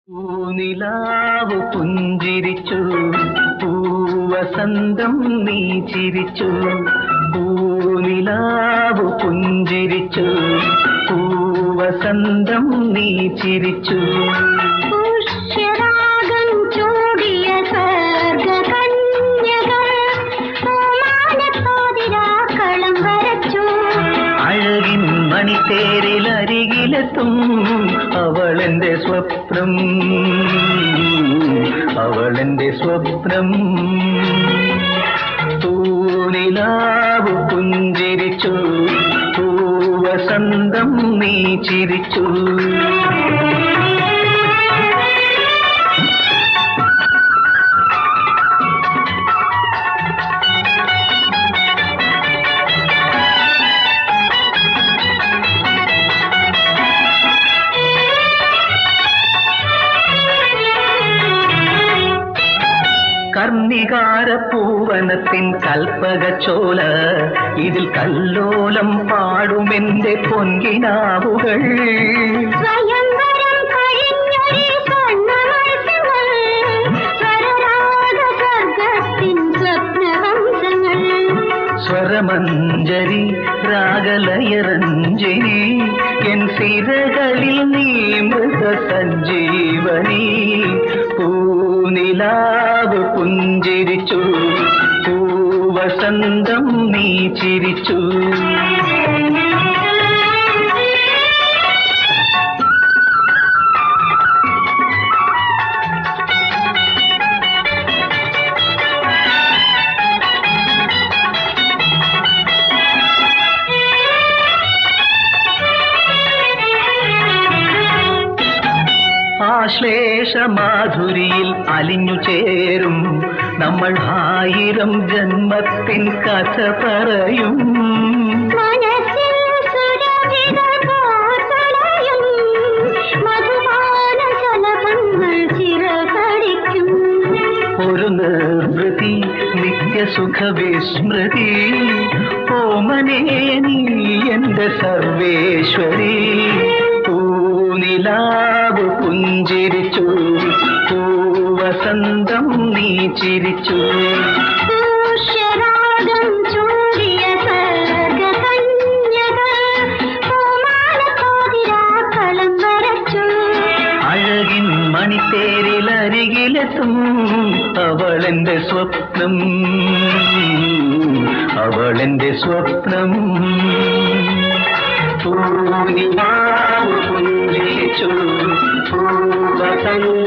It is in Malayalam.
പൂനിലാവ് പുഞ്ചിരിച്ചു, പൂവസന്തം നീ ചിരിച്ചു. പൂനിലാവ് പുഞ്ചിരിച്ചു, പൂവസന്തം നീ ചിരിച്ചു. പുഷ്യരാഗം ചൂടിയ സ്വർഗകന്യകൾ പൂമാനത്തോതിരാക്കളം വരച്ചു. അഴകിൻ മണിത്തേരിലരികിലെത്തും അവളെന്റെ സ്വപ്നം, അവളെന്റെ സ്വപ്നം. പൂനിലാവ് പുഞ്ചിരിച്ചു, പൂവസന്തം നീ ചിരിച്ചു. കർണികാര പൂവനത്തിൻ കൽപ്പകച്ചോല, ഇതിൽ കല്ലോലം പാടുമെന്റെ പൊൻകിനാവുകൾ. സ്വയംവരം കഴിഞ്ഞൊരു സ്വർണ്ണമത്സങ്ങൾ, സ്വരരാഗ സ്വർഗത്തിൻ സ്വപ്നവംശങ്ങൾ. സ്വരമഞ്ജരി രാഗലയരഞ്ജിനി, എൻ സിരകളിൽ നീ മൃത സഞ്ജീവനി. പൂനിലാവ് പുഞ്ചിരിച്ചു, പൂവസന്തം നീ ചിരിച്ചു. ആശ്ലേഷമാധുരിയിൽ അലിഞ്ഞു ചേരും നമ്മൾ, 1000 ജന്മത്തിൻ കഥ പറയും. മനസ്സിൽ സുരഭികൾ പോർത്തലയും മധുപാന ശലഭങ്ങൾ ചിറകടിക്കും. ഒരു നിർവൃതി നിത്യസുഖ വിസ്മൃതി, ഓമനേ നീ എന്റെ സർവേശ്വരി. പൂനിലാവ് പുഞ്ചിരിച്ചു, പൂവസന്തം നീ ചിരിച്ചു. പുഷ്യരാഗം ചൂടിയ സ്വർഗകന്യകൾ പൂമാനത്തോതിരാക്കളം വരച്ചു. അഴകിൻ മണിത്തേരിലരികിലെത്തും അവളെന്റെ സ്വപ്നം, അവളെന്റെ സ്വപ്നം. പൂനിലാവ് പുഞ്ചിരിച്ചു, പൂവസന്തം